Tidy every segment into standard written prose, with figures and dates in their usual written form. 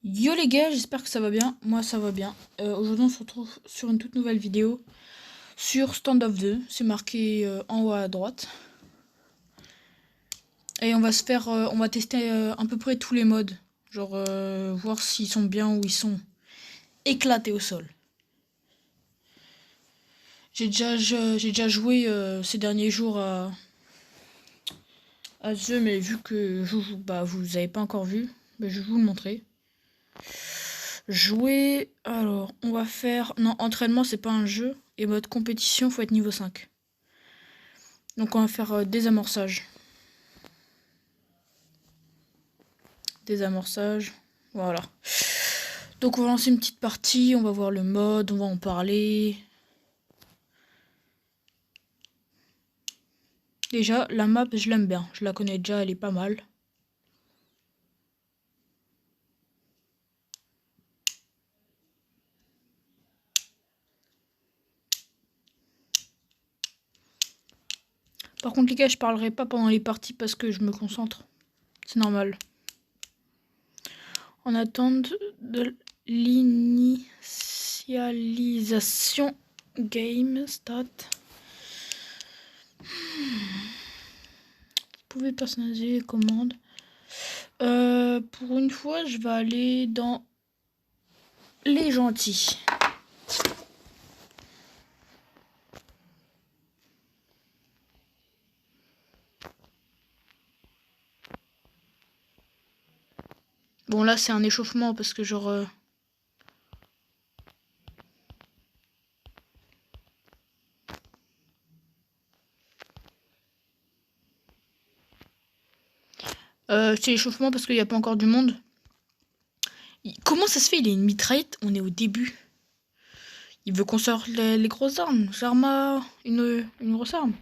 Yo les gars, j'espère que ça va bien. Moi ça va bien. Aujourd'hui on se retrouve sur une toute nouvelle vidéo sur Standoff 2. C'est marqué en haut à droite. Et on va tester à peu près tous les modes. Genre voir s'ils sont bien ou ils sont éclatés au sol. J'ai déjà joué ces derniers jours à ce jeu, mais vu que vous avez pas encore vu, bah, je vais vous le montrer. Jouer, alors on va faire... Non, entraînement c'est pas un jeu. Et mode compétition, faut être niveau 5. Donc on va faire désamorçage. Désamorçage, voilà. Donc on va lancer une petite partie, on va voir le mode, on va en parler. Déjà, la map, je l'aime bien. Je la connais déjà, elle est pas mal. Par contre les gars, je parlerai pas pendant les parties parce que je me concentre. C'est normal. En attente de l'initialisation game start. Vous pouvez personnaliser les commandes. Pour une fois, je vais aller dans les gentils. Bon là c'est un échauffement parce que genre... c'est l'échauffement parce qu'il n'y a pas encore du monde. Comment ça se fait? Il a une mitraillette, on est au début. Il veut qu'on sorte les grosses armes. J'arme une grosse arme.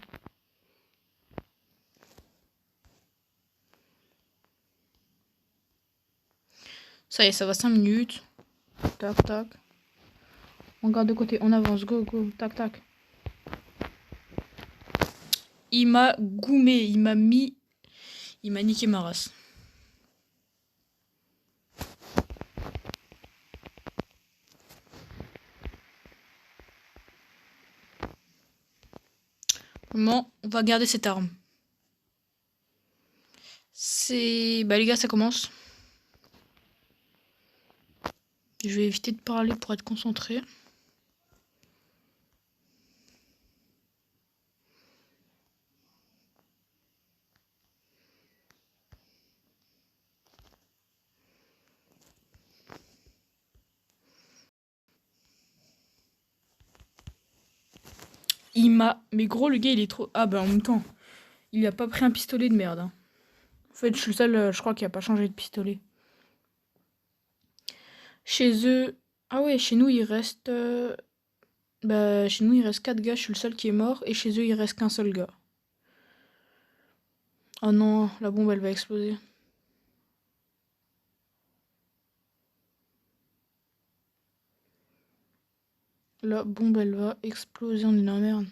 Ça y est, ça va 5 minutes. Tac, tac. On garde de côté, on avance, go, go, tac, tac. Il m'a goumé, il m'a niqué ma race. Comment on va garder cette arme? C'est... Bah les gars, ça commence. Je vais éviter de parler pour être concentré. Il m'a... Mais gros, le gars, il est trop... Ah bah en même temps, il a pas pris un pistolet de merde. Hein. En fait, je suis le seul, je crois, qui a pas changé de pistolet. Chez eux... Ah ouais, chez nous, il reste... Bah, chez nous, il reste 4 gars, je suis le seul qui est mort. Et chez eux, il reste qu'un seul gars. Oh non, la bombe, elle va exploser. La bombe, elle va exploser, on est dans la merde.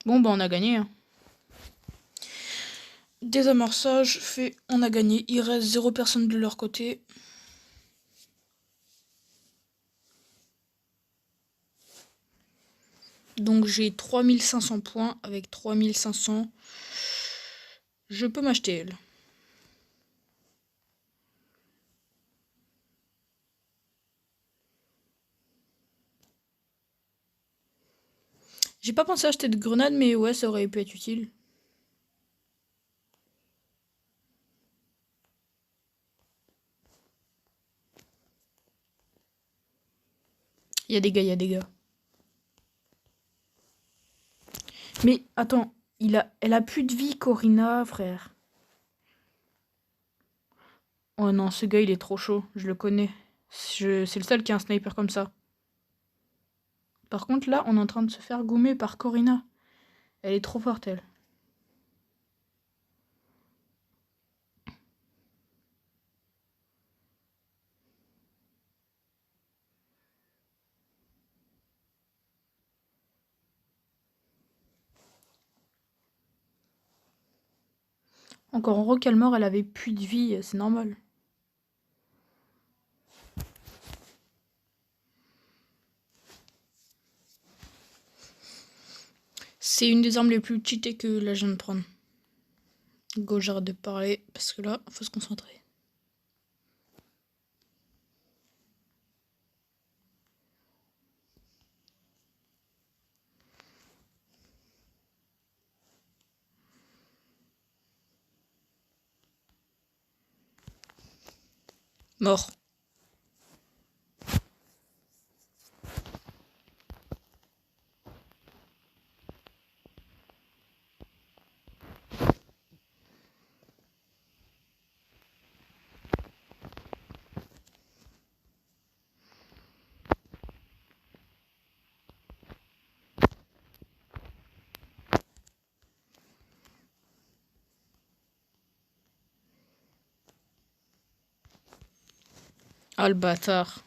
Bon, bah, on a gagné. Hein. Désamorçage fait, on a gagné. Il reste 0 personne de leur côté. Donc j'ai 3500 points. Avec 3500, je peux m'acheter elle. J'ai pas pensé à acheter de grenades, mais ouais, ça aurait pu être utile. Il y a des gars, il y a des gars. Mais attends, elle a plus de vie, Corina, frère. Oh non, ce gars, il est trop chaud, je le connais. C'est le seul qui a un sniper comme ça. Par contre, là, on est en train de se faire goumer par Corina. Elle est trop forte, elle. Encore en Rocalmore, elle avait plus de vie, c'est normal. C'est une des armes les plus cheatées que là je viens de prendre. Go, j'arrête de parler parce que là, faut se concentrer. Mort. Ah le bâtard.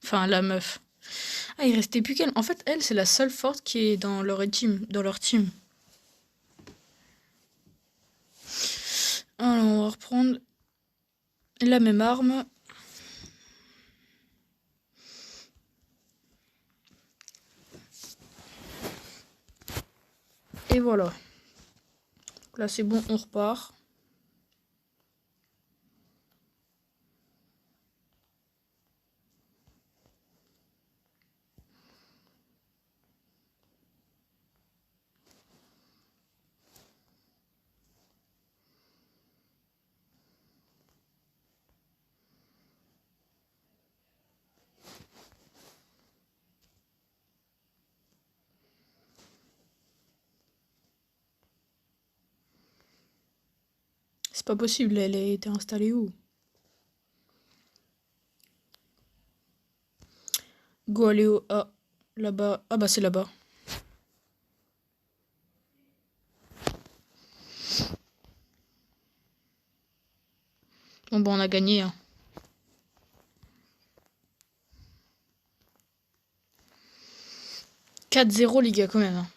Enfin la meuf. Ah il restait plus qu'elle. En fait elle c'est la seule forte qui est dans leur team. Alors on va reprendre la même arme. Et voilà. Là c'est bon, on repart. C'est pas possible, elle a été installée où? Go aller au A. Là-bas. Ah bah c'est là-bas. Bon bah on a gagné. Hein. 4-0 les gars quand même. Hein.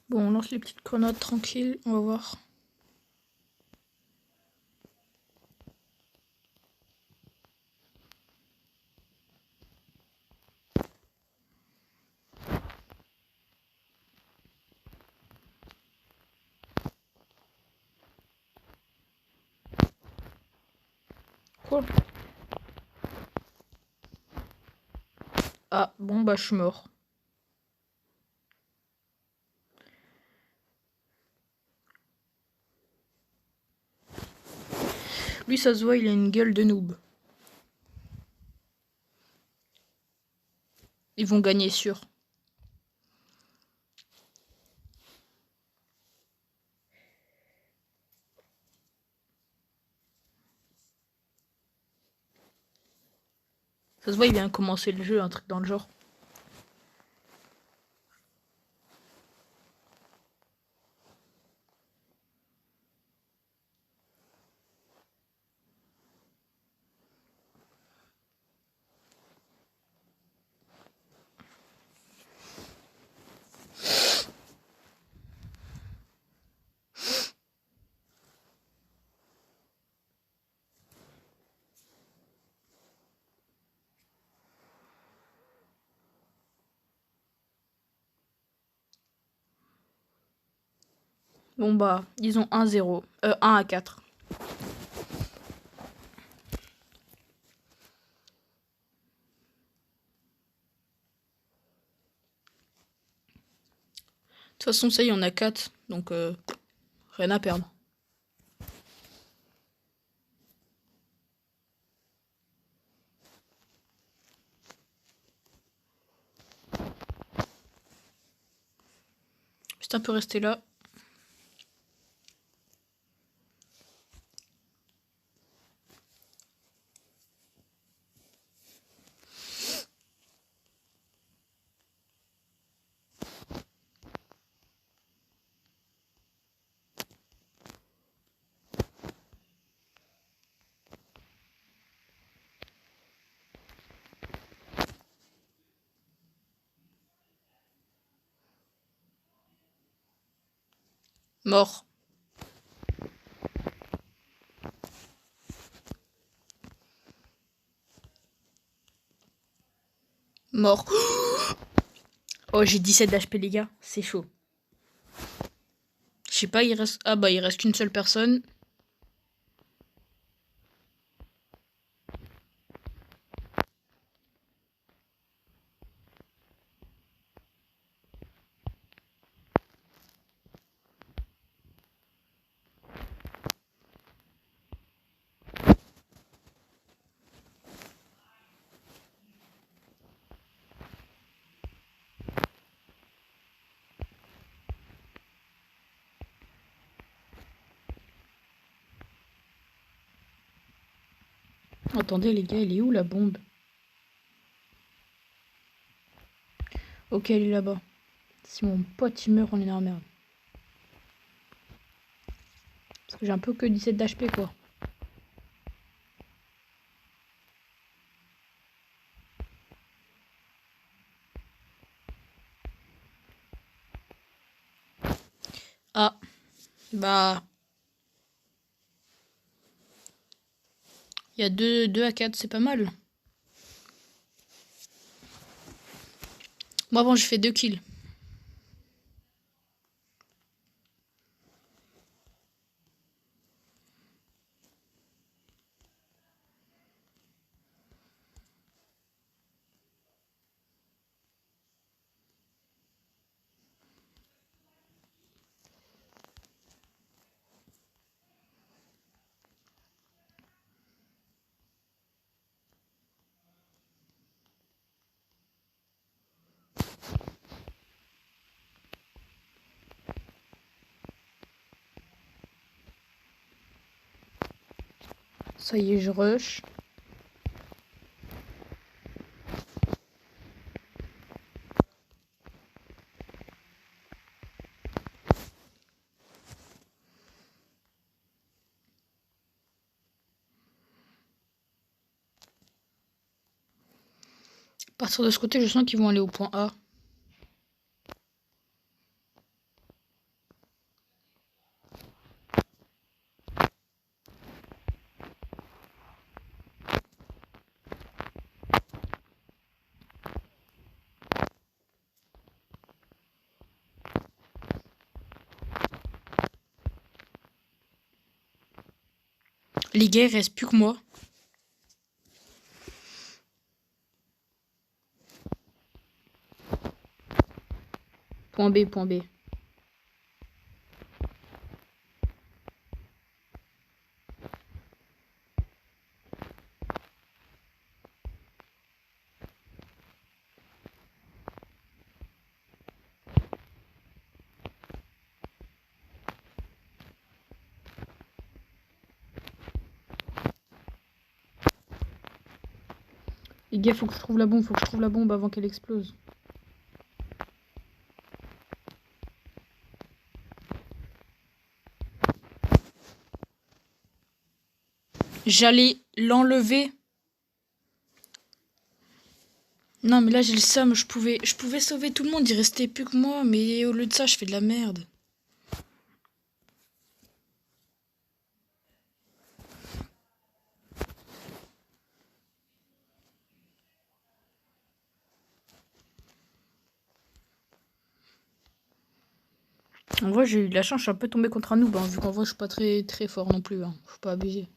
Bon on lance les petites grenades tranquilles, on va voir. Quoi? Ah bon bah je suis mort. Lui ça se voit il a une gueule de noob. Ils vont gagner sûr. Ça se voit il vient de commencer le jeu, un truc dans le genre. Bon bah ils ont 1-0. 1-4. De toute façon ça y est on a 4. Donc rien à perdre. Juste un peu rester là. Mort. Mort. Oh, j'ai 17 d'HP, les gars. C'est chaud. Je sais pas, il reste... Ah bah, il reste qu'une seule personne. Attendez, les gars, elle est où, la bombe? Ok, elle est là-bas. Si mon pote, il meurt, on est dans la merde. Parce que j'ai un peu que 17 d'HP, quoi. Ah, bah... Il y a 2 à 4, c'est pas mal. Moi, bon, j'ai fait 2 kills. Ça y est, je rush. À partir de ce côté, je sens qu'ils vont aller au point A. Les gars, il reste plus que moi. Point B, point B. Les gars, faut que je trouve la bombe, faut que je trouve la bombe avant qu'elle explose. J'allais l'enlever. Non, mais là, j'ai le seum. Je pouvais sauver tout le monde. Il restait plus que moi. Mais au lieu de ça, je fais de la merde. En vrai, j'ai eu de la chance. Je suis un peu tombé contre un noob. Vu qu'en vrai, je suis pas très, très fort non plus. Faut pas abuser.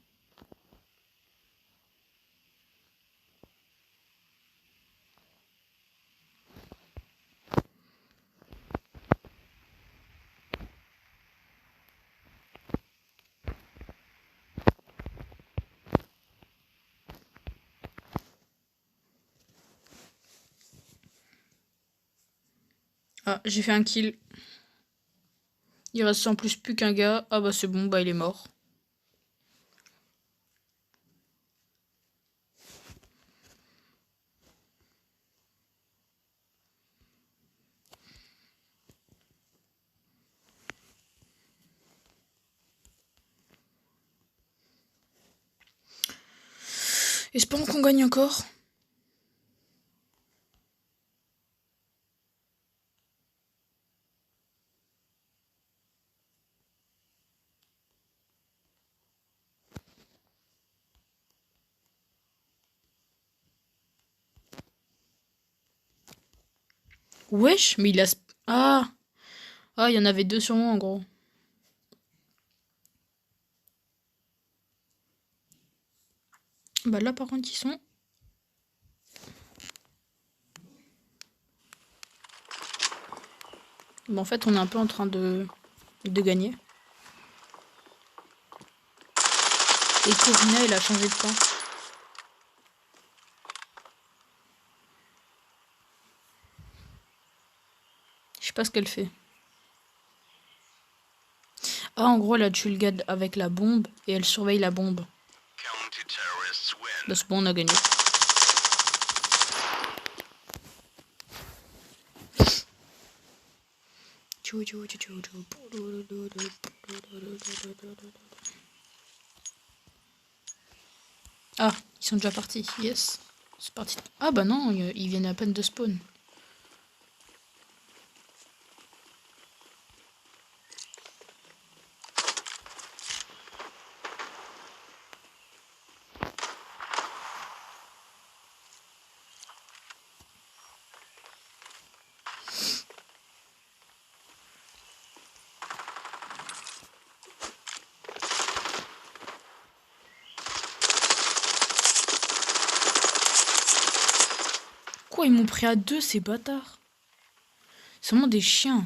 Ah, j'ai fait un kill. Il reste en plus plus qu'un gars. Ah bah c'est bon, bah il est mort. Espérons qu'on gagne encore. Wesh, mais il a... Ah! Ah, il y en avait deux sur moi, en gros. Bah là, par contre, ils sont... Bon, en fait, on est un peu en train de gagner. Et Corina, il a changé de camp. Je sais pas ce qu'elle fait. Ah, en gros, elle a tué le gars avec la bombe et elle surveille la bombe. Bah, c'est bon, on a gagné. Ah, ils sont déjà partis. Yes. C'est parti. Ah bah non, ils viennent à peine de spawn. Quoi, ils m'ont pris à deux, ces bâtards? C'est vraiment des chiens.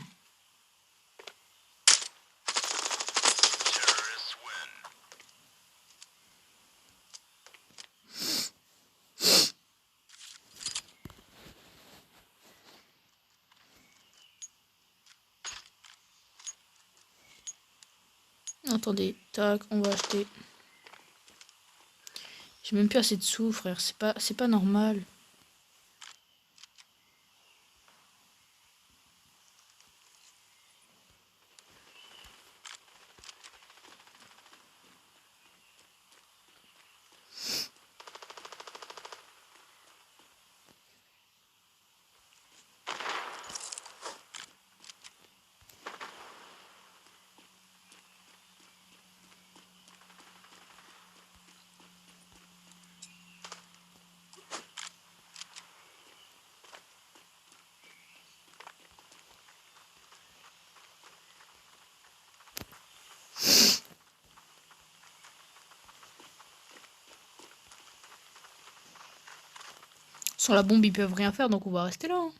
Attendez, tac, on va acheter. J'ai même plus assez de sous, frère. C'est pas normal. Sans la bombe, ils peuvent rien faire, donc on va rester là. Hein.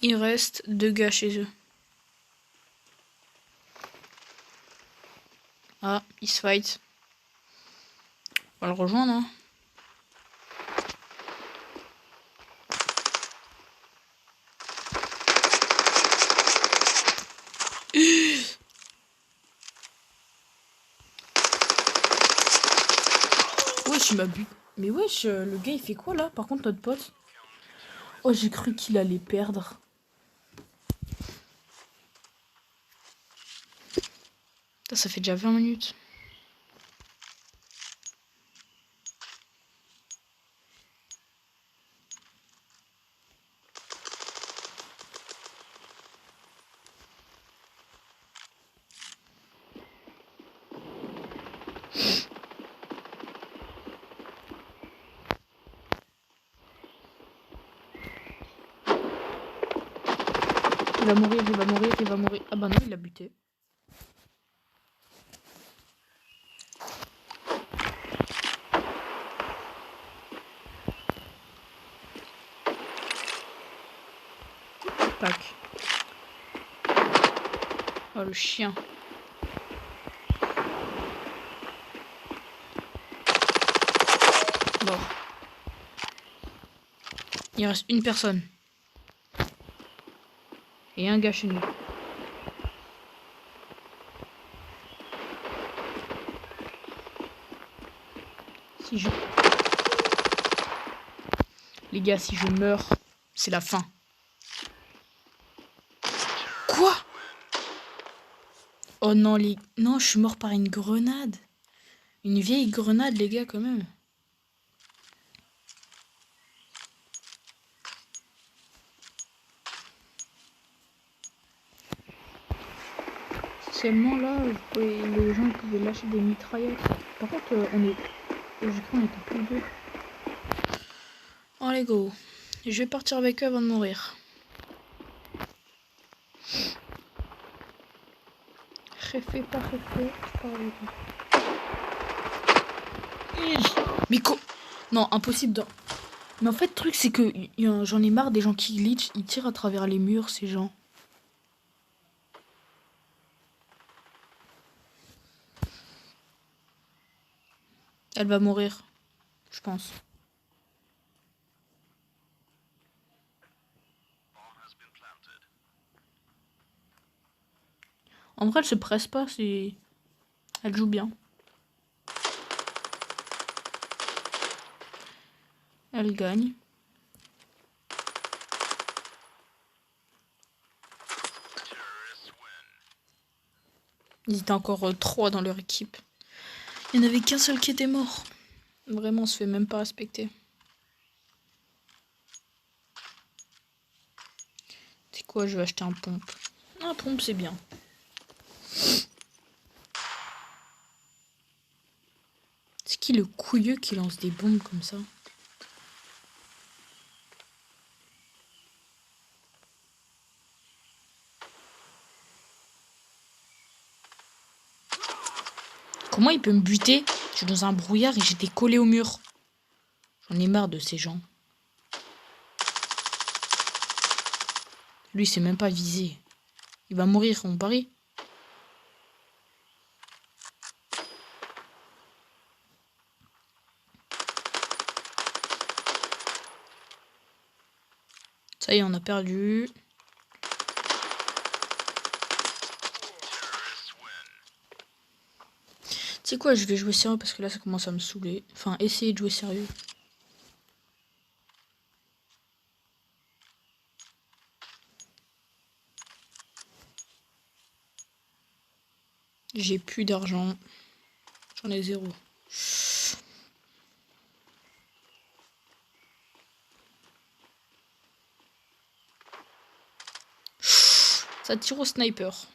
Il reste deux gars chez eux. Ah, ils se fight. On va le rejoindre, hein. Wesh, il m'a bu. Mais wesh, le gars, il fait quoi, là? Par contre, notre pote. Oh, j'ai cru qu'il allait perdre. Ça fait déjà 20 minutes. Il va mourir, il va mourir, il va mourir. Ah bah non, il l'a buté. Tac. Oh, le chien. Bon. Il reste une personne. Et un gars chez nous. Si je... Les gars, si je meurs, c'est la fin. Quoi? Oh non, non, je suis mort par une grenade. Une vieille grenade, les gars, quand même. Seulement là, les gens pouvaient lâcher des mitraillettes. Par contre, on est J'ai cru qu'on était plus deux. Allez, go. Je vais partir avec eux avant de mourir. Réfé, pas réfé. Je pars avec eux. Mais quoi? Non, impossible. Mais en fait, le truc, c'est que j'en ai marre des gens qui glitch. Ils tirent à travers les murs, ces gens. Elle va mourir, je pense. En vrai, elle se presse pas, c'est... Elle joue bien. Elle gagne. Ils étaient encore 3 dans leur équipe. Il n'y en avait qu'un seul qui était mort. Vraiment, on se fait même pas respecter. C'est quoi, je vais acheter un pompe. Un pompe, c'est bien. C'est qui le couilleux qui lance des bombes comme ça? Comment il peut me buter? Je suis dans un brouillard et j'étais collé au mur. J'en ai marre de ces gens. Lui, c'est même pas visé. Il va mourir, on parie. Ça y est, on a perdu. Tu sais quoi, je vais jouer sérieux parce que là, ça commence à me saouler. Enfin, essayer de jouer sérieux. J'ai plus d'argent. J'en ai 0. Ça tire au sniper.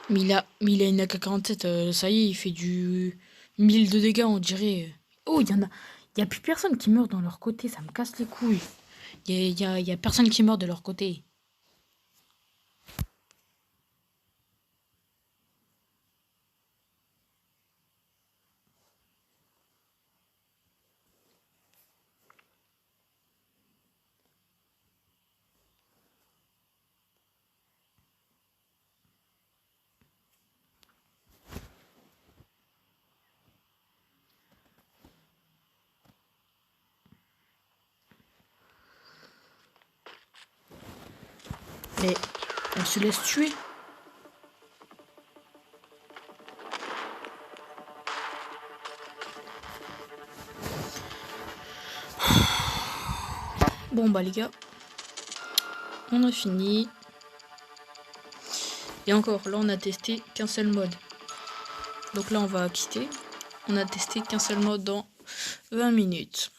Mais il a une AK-47, ça y est, il fait du 1000 de dégâts, on dirait. Oh, il y a plus personne qui meurt dans leur côté, ça me casse les couilles. Il y a personne qui meurt de leur côté. Mais on se laisse tuer. Bon bah les gars, on a fini. Et encore, là on a testé qu'un seul mode. Donc là on va quitter. On a testé qu'un seul mode dans 20 minutes.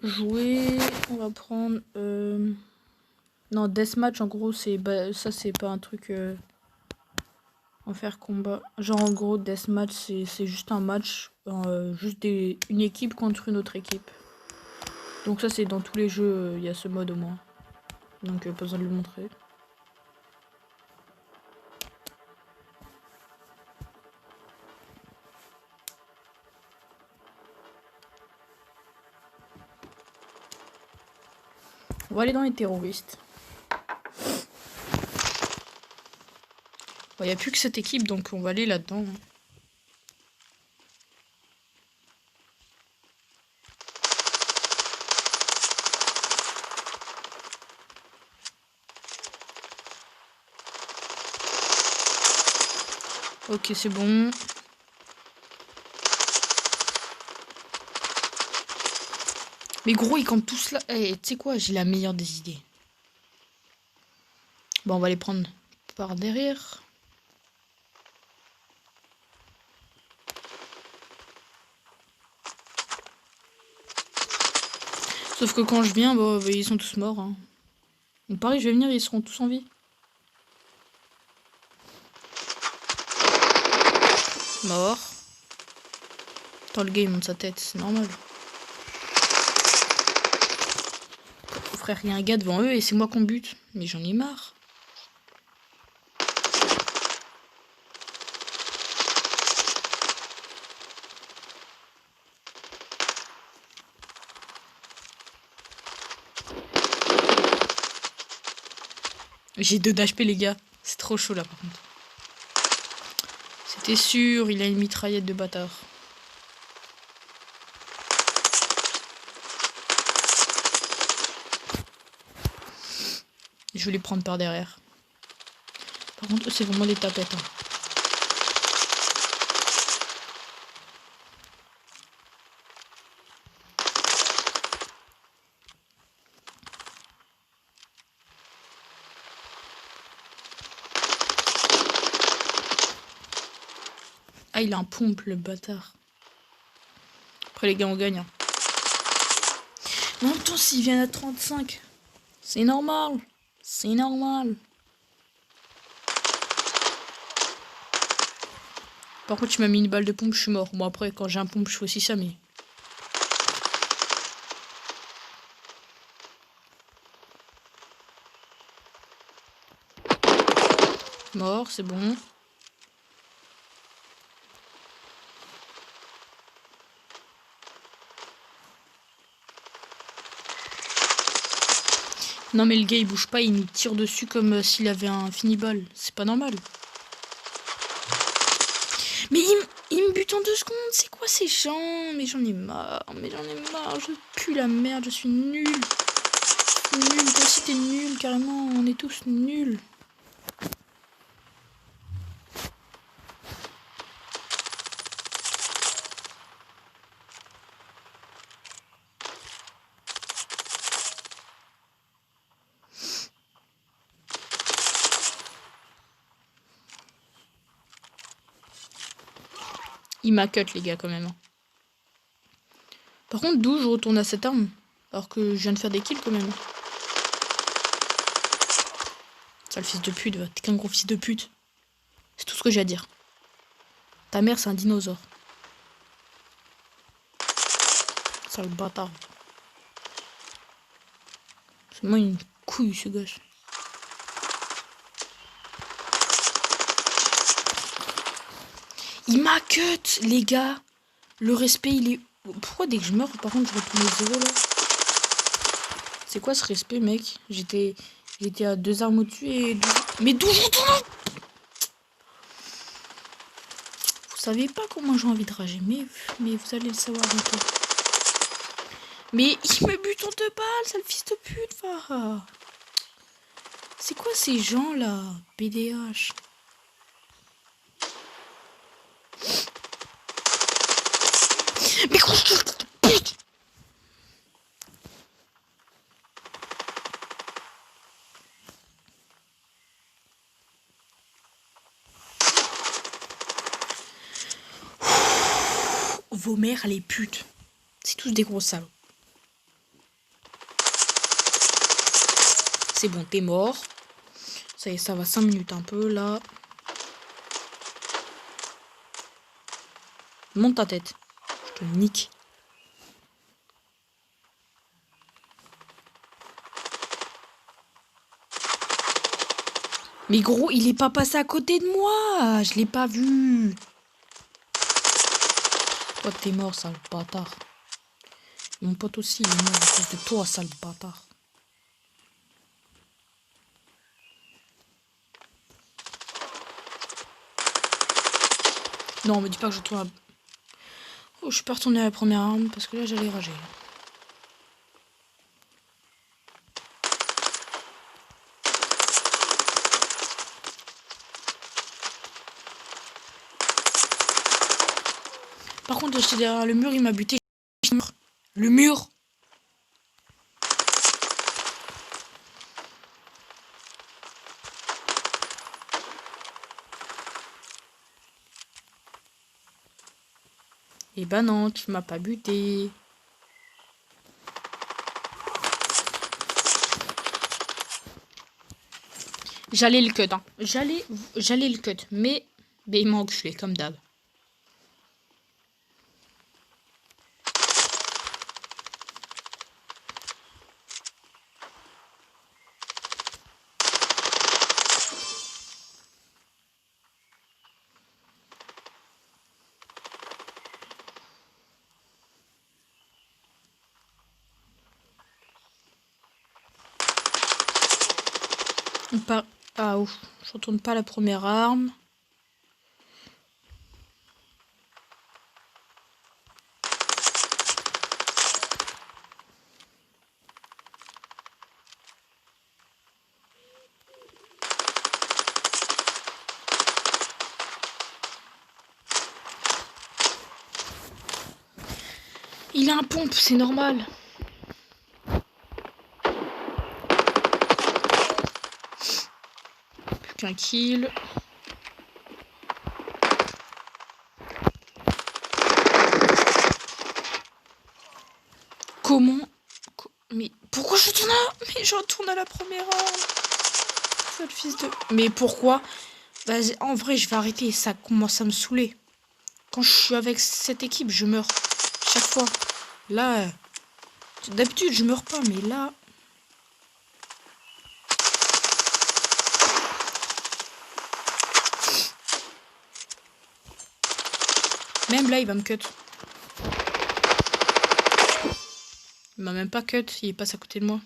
Jouer, on va prendre... Non, deathmatch en gros, ça c'est pas un truc... En faire combat. Genre en gros, deathmatch c'est juste un match, juste une équipe contre une autre équipe. Donc ça c'est dans tous les jeux, il y a ce mode au moins. Donc pas besoin de le montrer. On va aller dans les terroristes. Il n'y a plus que cette équipe, donc on va aller là-dedans. Ok, c'est bon. Mais gros, ils campent tous là. Eh, tu sais quoi, j'ai la meilleure des idées. Bon, on va les prendre par derrière. Sauf que quand je viens, bah, ils sont tous morts. Hein. Donc pareil, je vais venir, ils seront tous en vie. Mort. Attends, le gars, il monte sa tête, c'est normal. Frère, il y a un gars devant eux et c'est moi qu'on bute. Mais j'en ai marre. J'ai 2 d'HP, les gars. C'est trop chaud, là, par contre. C'était sûr, il a une mitraillette de bâtard. Je vais les prendre par derrière. Par contre, c'est vraiment des tapettes. Hein. Ah, il a un pompe, le bâtard. Après, les gars, on gagne. Hein. Mais en même temps, s'ils viennent à 35, c'est normal. C'est normal. Par contre, tu m'as mis une balle de pompe, je suis mort. Bon, après, quand j'ai un pompe, je fais aussi ça, mais... Mort, c'est bon. Non, mais le gars, il bouge pas, il nous tire dessus comme s'il avait un finiball. C'est pas normal. Mais il me bute en 2 secondes, c'est quoi ces gens? Mais j'en ai marre, je pue la merde, je suis nul. Nul, toi aussi t'es nul, carrément, on est tous nuls. Il m'a cut les gars quand même. Par contre, d'où je retourne à cette arme? Alors que je viens de faire des kills quand même. Sale fils de pute, va. T'es qu'un gros fils de pute. C'est tout ce que j'ai à dire. Ta mère, c'est un dinosaure. Sale bâtard. C'est moi une couille, ce gosse. Il m'a cut, les gars. Le respect, il est... Pourquoi dès que je meurs, par contre, je retourne au 0, là? C'est quoi ce respect, mec? J'étais à 2 armes au-dessus et... Mais d'où je retourne? Vous savez pas comment j'ai envie de rager, mais vous allez le savoir bientôt. Mais il me bute en 2 balles, sale fils de pute, va. C'est quoi ces gens-là? BDH. Mais gros, pute. Vos mères, les putes. C'est tous des gros salauds. C'est bon, t'es mort. Ça y est, ça va 5 minutes un peu, là. Monte ta tête. Je te nique. Mais gros, il est pas passé à côté de moi. Je l'ai pas vu. Toi, t'es mort, sale bâtard. Mon pote aussi, il est mort à cause de toi, sale bâtard. Non, me dis pas que je retourne à... Oh, je suis pas retournée à la première arme parce que là, j'allais rager. Par contre, j'étais derrière le mur, il m'a buté. Le mur. Eh ben non, tu m'as pas buté. J'allais le cut, hein. J'allais le cut, mais il m'a enculé, comme d'hab. Ah ouf, je retourne pas la première arme. Il a un pompe, c'est normal. Plus qu'un kill. Comment? Mais pourquoi je retourne à... Mais je retourne à la première arme. Sale fils de... Mais pourquoi? Vas-y, en vrai, je vais arrêter. Ça commence à me saouler. Quand je suis avec cette équipe, je meurs. Chaque fois. Là, d'habitude, je meurs pas, mais là... Même là, il va me cut. Il m'a même pas cut. Il passe à côté de moi.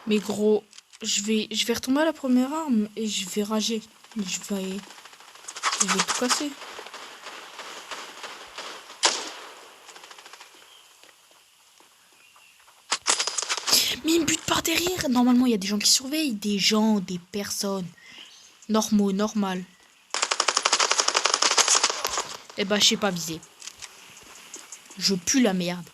Mais gros, je vais retomber à la première arme et je vais rager. Je vais tout casser. Mais il me bute par derrière. Normalement, il y a des gens qui surveillent. Des gens, des personnes. Normaux, normal. Eh ben, je sais pas viser. Je pue la merde.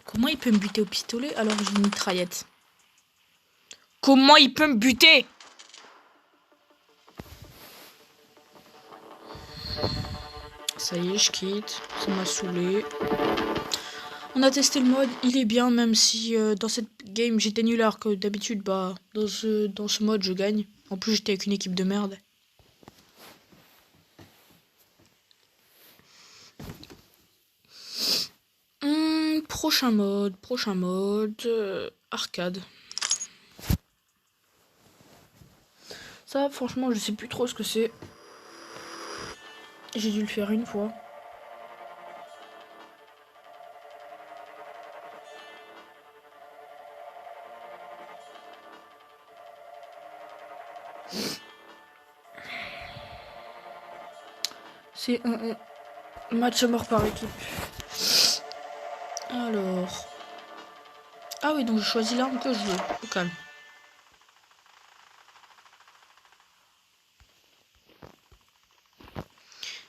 Comment il peut me buter au pistolet alors que j'ai une mitraillette? Comment il peut me buter? Ça y est, je quitte. Ça m'a saoulé. On a testé le mode, il est bien, même si dans cette game j'étais nul alors que d'habitude, bah, dans ce mode je gagne. En plus, j'étais avec une équipe de merde. Prochain mode, arcade. Ça, franchement, je sais plus trop ce que c'est. J'ai dû le faire une fois. C'est un match à mort par équipe. Alors. Ah oui, donc je choisis l'arme que je veux. Au calme.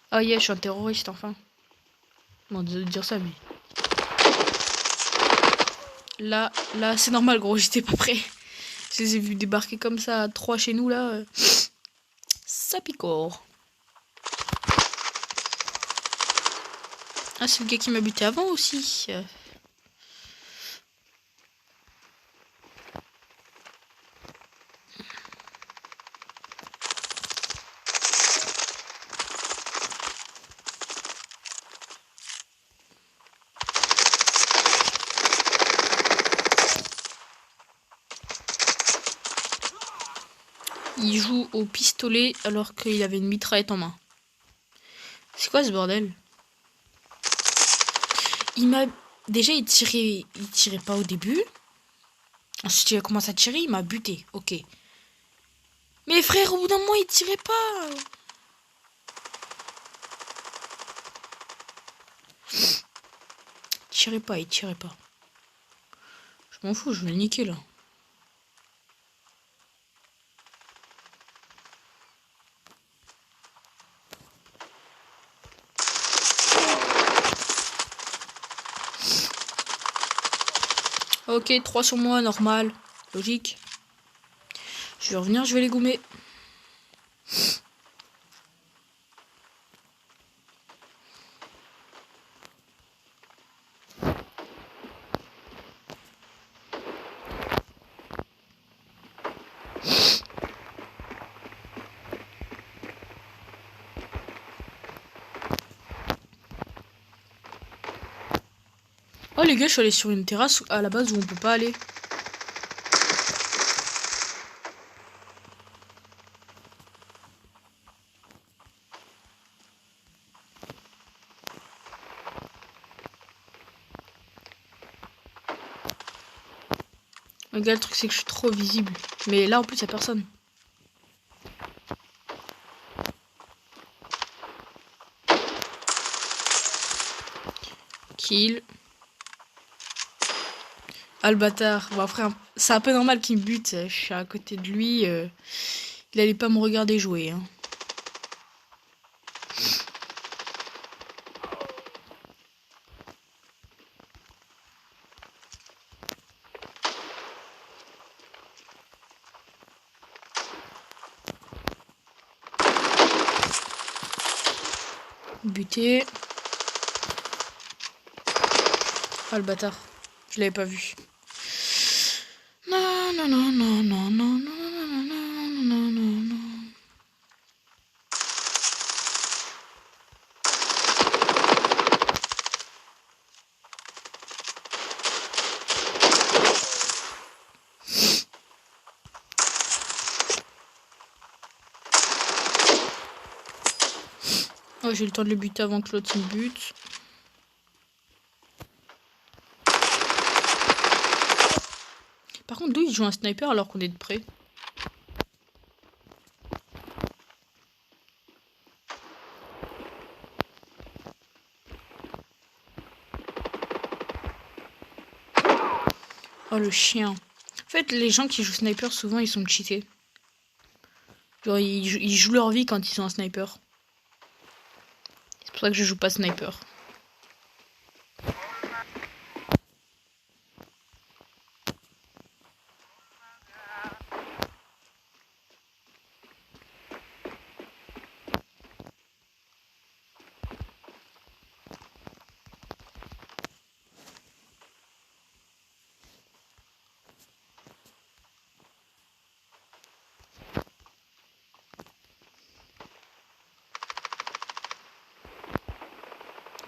Ah yeah, je suis un terroriste enfin. Bon, désolé de dire ça, mais. Là, c'est normal, gros, j'étais pas prêt. Je les ai vus débarquer comme ça à 3 chez nous, là. Ça picore. Ah, c'est le gars qui m'a buté avant aussi. Il joue au pistolet alors qu'il avait une mitraillette en main. C'est quoi ce bordel? Il m'a... Déjà, il tirait pas au début. Ensuite, il a commencé à tirer, il m'a buté. Ok. Mais frère, au bout d'un moment, il tirait pas. Il tirait pas. Je m'en fous, je vais le niquer là. Ok, 3 sur moi, normal. Logique. Je vais revenir, je vais les gommer. Oh les gars, je suis allé sur une terrasse à la base où on peut pas aller. Les gars, le truc c'est que je suis trop visible. Mais là en plus, y a personne. Kill. Ah le bâtard. Bon après, c'est un peu normal qu'il me bute. Je suis à côté de lui. Il allait pas me regarder jouer. Hein. Buté. Ah le bâtard. Je l'avais pas vu. Non, non, non, non, non, non, non, non, non, non, non, non. Oh, j'ai eu le temps de le buter avant que l'autre me bute. Par contre, d'où il joue un sniper alors qu'on est de près? Oh, le chien. En fait, les gens qui jouent sniper, souvent, ils sont cheatés. Genre, ils jouent leur vie quand ils sont un sniper. C'est pour ça que je joue pas sniper.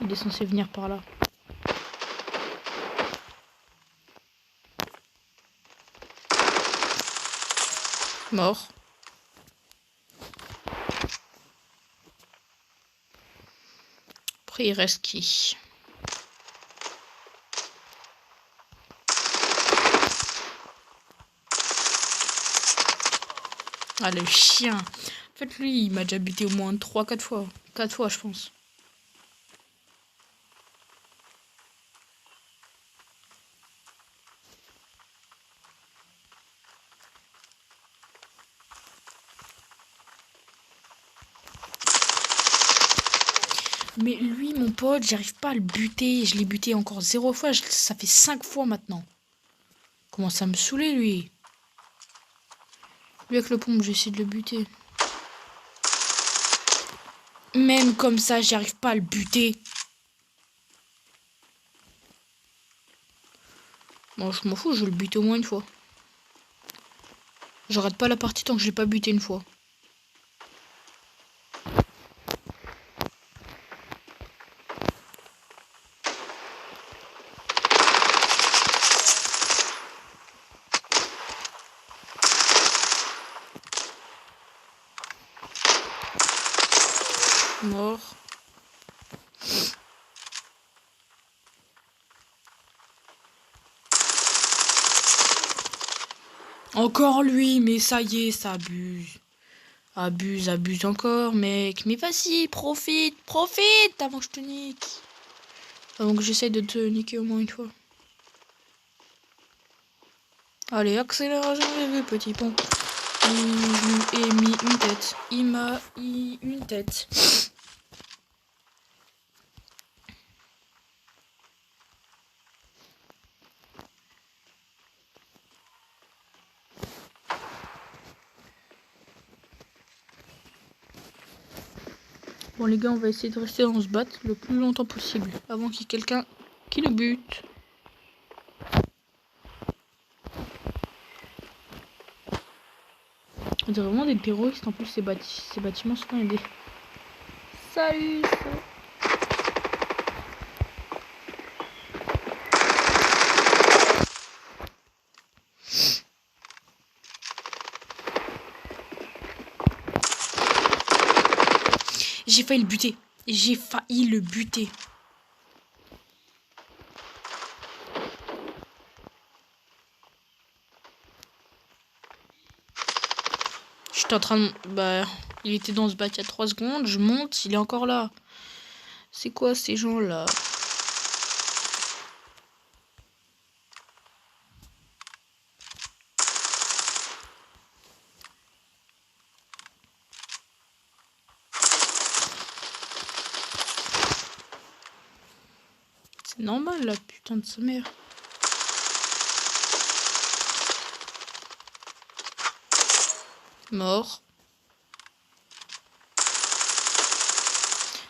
Il est censé venir par là. Mort. Après, il reste qui? Ah, le chien. En fait, lui, il m'a déjà buté au moins 3-4 fois. 4 fois, je pense. Mais lui, mon pote, j'arrive pas à le buter. Je l'ai buté encore 0 fois. Ça fait 5 fois maintenant. Comment ça me saouler, lui? Lui, avec le pompe, j'essaie de le buter. Même comme ça, j'arrive pas à le buter. Bon, je m'en fous, je vais le buter au moins une fois. J'arrête pas la partie tant que je l'ai pas buté une fois. Mort. Encore lui, mais ça y est, ça abuse. Abuse encore, mec. Mais vas-y, profite avant que je te nique. Avant que j'essaye de te niquer au moins une fois. Allez, accélération, j'ai vu, petit pont. Il m'a mis une tête. Il m'a mis une tête. Bon les gars, on va essayer de rester dans ce bat le plus longtemps possible avant qu'il y ait quelqu'un qui le bute. On dirait vraiment des terroristes en plus, ces bâtiments sont il y a des... Salut ça... J'ai failli le buter. J'ai failli le buter. J'étais en train de... Bah... Il était dans ce bac il y a 3 secondes. Je monte, il est encore là. C'est quoi ces gens-là? C'est normal la putain de sa mère. Mort.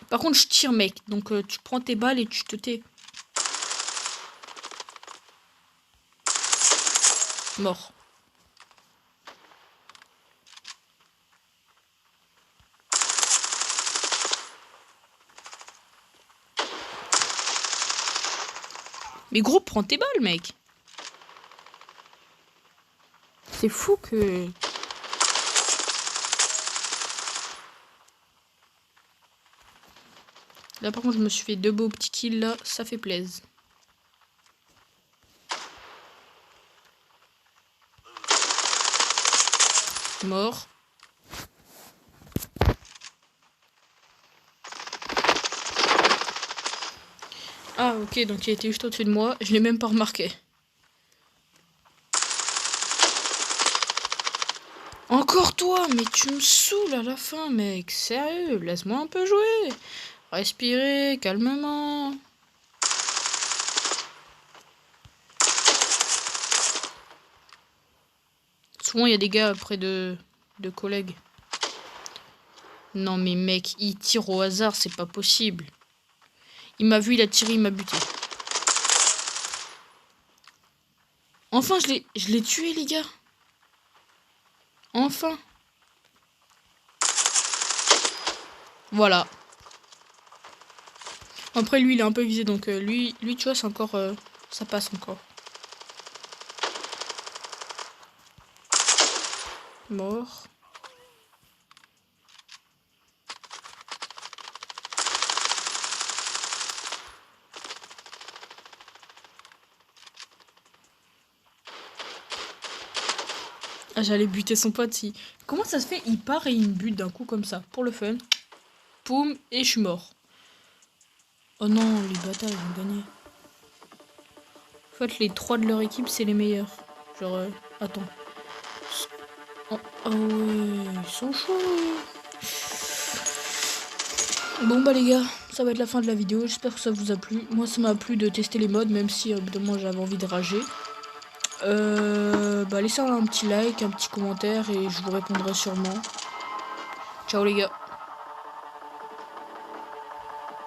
Par contre, je tire, mec. Donc, tu prends tes balles et tu te tais. Mort. Mais gros, prends tes balles, mec. C'est fou que... Là, par contre, je me suis fait 2 beaux petits kills, là. Ça fait plaisir. Mort. Ah, ok, donc il était juste au-dessus de moi. Je l'ai même pas remarqué. Encore toi, mais tu me saoules à la fin, mec. Sérieux, laisse-moi un peu jouer. Respirez, calmement. Souvent, il y a des gars près de collègues. Non, mais mec, il tire au hasard, c'est pas possible. Il m'a vu, il a tiré, il m'a buté. Enfin, je l'ai tué, les gars. Enfin. Voilà. Après, lui, il est un peu visé, donc lui, tu vois, c'est encore... ça passe encore. Mort. Ah, j'allais buter son pote si... Comment ça se fait? Il part et il me bute d'un coup comme ça, pour le fun. Poum, et je suis mort. Oh non, les bâtards, ils ont gagné. En fait, les 3 de leur équipe, c'est les meilleurs. Genre, attends. Oh, oh ouais, ils sont chauds. Bon bah les gars, ça va être la fin de la vidéo. J'espère que ça vous a plu. Moi, ça m'a plu de tester les modes, même si évidemment j'avais envie de rager. Bah laissez un petit like, un petit commentaire et je vous répondrai sûrement. Ciao les gars.